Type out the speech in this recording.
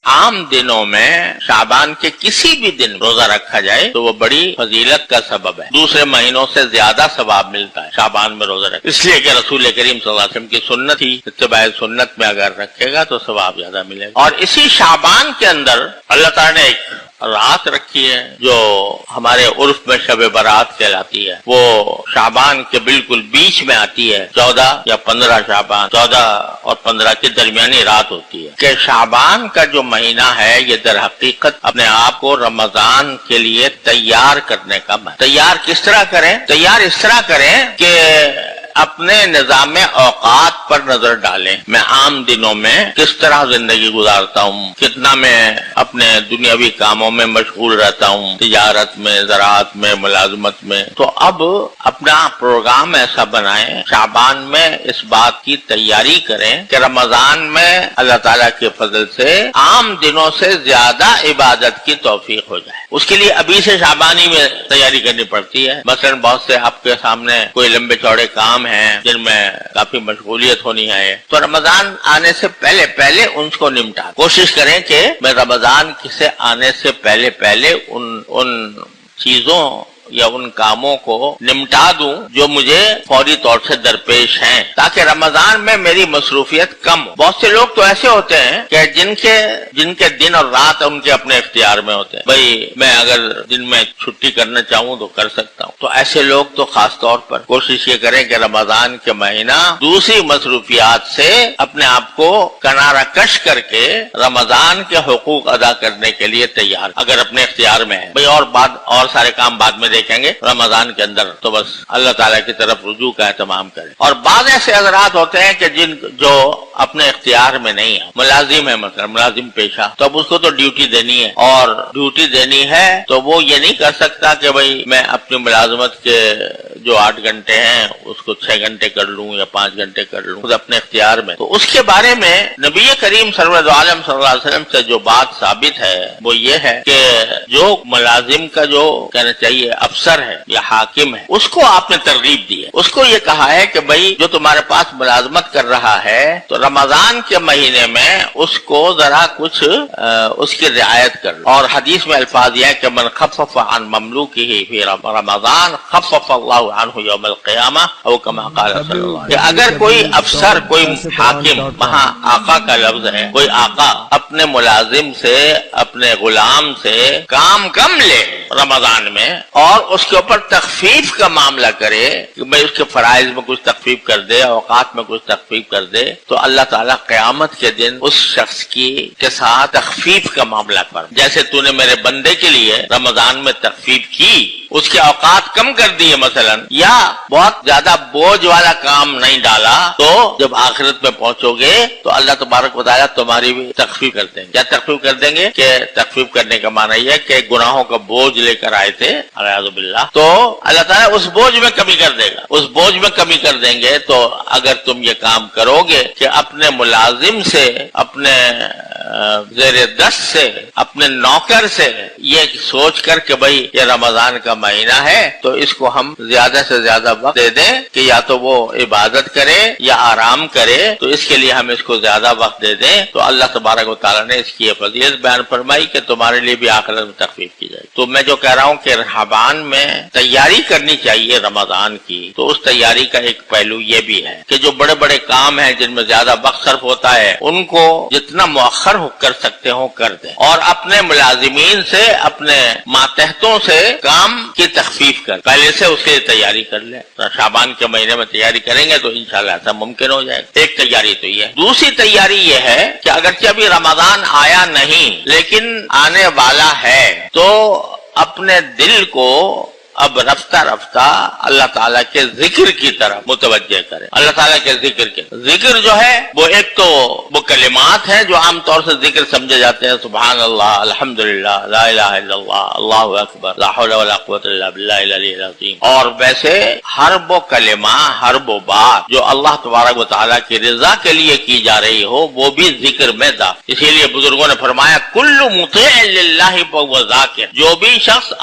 عام دنوں میں شعبان کے کسی بھی دن روزہ رکھا جائے تو وہ بڑی فضیلت کا سبب ہے، دوسرے مہینوں سے زیادہ ثواب ملتا ہے شعبان میں روزہ رکھا، اس لیے کہ رسول کریم صلی اللہ علیہ وسلم کی سنت تھی، اتباع سنت میں اگر رکھے گا تو ثواب زیادہ ملے گا۔ اور اسی شعبان کے اندر اللہ تعالیٰ نے ایک رات رکھی ہے جو ہمارے عرف میں شب برات کہلاتی ہے، وہ شعبان کے بالکل بیچ میں آتی ہے، 14 یا 15 شعبان، 14 اور 15 کے درمیانی رات ہوتی ہے کہ شعبان کا جو مہینہ ہے یہ در حقیقت اپنے آپ کو رمضان کے لیے تیار کرنے کا مہینہ۔ تیار کس طرح کریں؟ تیار اس طرح کریں کہ اپنے نظام اوقات پر نظر ڈالیں، میں عام دنوں میں کس طرح زندگی گزارتا ہوں، کتنا میں اپنے دنیاوی کاموں میں مشغول رہتا ہوں، تجارت میں، زراعت میں، ملازمت میں۔ تو اب اپنا پروگرام ایسا بنائیں، شعبان میں اس بات کی تیاری کریں کہ رمضان میں اللہ تعالیٰ کے فضل سے عام دنوں سے زیادہ عبادت کی توفیق ہو جائے۔ اس کے لیے ابھی سے شعبانی میں تیاری کرنی پڑتی ہے۔ مثلا بہت سے آپ کے سامنے کوئی لمبے چوڑے کام ہیں جن میں کافی مشغولیت ہونی ہے، تو رمضان آنے سے پہلے ان کو نمٹا کوشش کریں کہ میں رمضان سے آنے سے پہلے ان چیزوں یا ان کاموں کو نمٹا دوں جو مجھے فوری طور سے درپیش ہیں، تاکہ رمضان میں میری مصروفیت کم ہو۔ بہت سے لوگ تو ایسے ہوتے ہیں کہ جن کے دن اور رات ان کے اپنے اختیار میں ہوتے ہیں، بھئی میں اگر دن میں چھٹی کرنا چاہوں تو کر سکتا ہوں۔ تو ایسے لوگ تو خاص طور پر کوشش یہ کریں کہ رمضان کے مہینہ دوسری مصروفیات سے اپنے آپ کو کنارہ کش کر کے رمضان کے حقوق ادا کرنے کے لیے تیار، اگر اپنے اختیار میں ہے۔ بھئی اور سارے کام بعد میں دیکھیں گے، رمضان کے اندر تو بس اللہ تعالیٰ کی طرف رجوع کا اہتمام کریں۔ اور بعض ایسے حضرات ہوتے ہیں کہ جو اپنے اختیار میں نہیں ہے، ملازم ہے، مثلا ملازم پیشہ، تو اب اس کو تو ڈیوٹی دینی ہے، اور ڈیوٹی دینی ہے تو وہ یہ نہیں کر سکتا کہ بھئی میں اپنی ملازمت کے جو 8 گھنٹے ہیں اس کو 6 گھنٹے کر لوں یا 5 گھنٹے کر لوں، خود اپنے اختیار میں۔ تو اس کے بارے میں نبی کریم سرور عالم صلی اللہ علیہ وسلم سے جو بات ثابت ہے وہ یہ ہے کہ جو ملازم کا جو کہنا چاہیے افسر ہے یا حاکم ہے، اس کو آپ نے ترغیب دی ہے، اس کو یہ کہا ہے کہ بھئی جو تمہارے پاس ملازمت کر رہا ہے تو رمضان کے مہینے میں اس کو ذرا کچھ اس کی رعایت کر لو۔ اور حدیث میں الفاظ یہ ہے کہ من خفف عن مملوکہ فی رمضان خفف اللہ عنہ یوم القیامہ او کما قال صلی اللہ علیہ وسلم، کہ اگر کوئی افسر، کوئی حاکم، وہاں آقا کا لفظ ہے، کوئی آقا اپنے ملازم سے، اپنے غلام سے کام کم لے رمضان میں اور اس کے اوپر تخفیف کا معاملہ کرے کہ بھئی اس کے فرائض میں کچھ تخفیف کر دے، اوقات میں کچھ تخفیف کر دے، تو اللہ تعالیٰ قیامت کے دن اس شخص کے ساتھ تخفیف کا معاملہ کر، جیسے تو نے میرے بندے کے لیے رمضان میں تخفیف کی، اس کے اوقات کم کر دیے مثلا، یا بہت زیادہ بوجھ والا کام نہیں ڈالا، تو جب آخرت میں پہنچو گے تو اللہ تبارک و تعالیٰ تمہاری بھی تخفیف کر دیں گے۔ کیا تخفیف کر دیں گے؟ کہ تخفیف کرنے کا معنی یہ ہے کہ گناہوں کا بوجھ لے کر آئے تھے اعوذ باللہ، تو اللہ تعالیٰ اس بوجھ میں کمی کر دے گا، اس بوجھ میں کمی کر دیں گے۔ تو اگر تم یہ کام کرو گے کہ اپنے ملازم سے، اپنے زیر دست سے، اپنے نوکر سے یہ سوچ کر کہ بھئی یہ رمضان کا مہینہ ہے تو اس کو ہم زیادہ سے زیادہ وقت دے دیں کہ یا تو وہ عبادت کرے یا آرام کرے، تو اس کے لیے ہم اس کو زیادہ وقت دے دیں، تو اللہ تبارک و تعالیٰ نے اس کی یہ فضیلت بیان فرمائی کہ تمہارے لیے بھی آخرت میں تخفیف کی جائے۔ تو میں جو کہہ رہا ہوں کہ شعبان میں تیاری کرنی چاہیے رمضان کی، تو اس تیاری کا ایک پہلو یہ بھی ہے کہ جو بڑے بڑے کام ہیں جن میں زیادہ وقت صرف ہوتا ہے ان کو جتنا مؤخر کر سکتے ہوں کر دیں، اور اپنے ملازمین سے، اپنے ماتحتوں سے کام کی تخفیف کر پہلے سے اس کی تیاری کر لیں۔ شعبان کے مہینے میں تیاری کریں گے تو انشاءاللہ ایسا ممکن ہو جائے گا۔ ایک تیاری تو یہ ہے۔ دوسری تیاری یہ ہے کہ اگرچہ ابھی رمضان آیا نہیں لیکن آنے والا ہے، تو اپنے دل کو اب رفتہ رفتہ اللہ تعالیٰ کے ذکر کی طرف متوجہ کریں۔ اللہ تعالیٰ کے ذکر جو ہے وہ ایک تو وہ کلمات ہیں جو عام طور سے ذکر سمجھے جاتے ہیں، سبحان اللہ، الحمدللہ، لا الہ الا اللہ، اللہ اکبر، لا حول ولا قوت الا باللہ العلی العظیم۔ اور ویسے ہر وہ کلمہ، ہر وہ بات جو اللہ تبارک و تعالیٰ کی رضا کے لیے کی جا رہی ہو وہ بھی ذکر میں داخل۔ اسی لیے بزرگوں نے فرمایا کل مطیع للہ فہو ذاکر، جو بھی شخص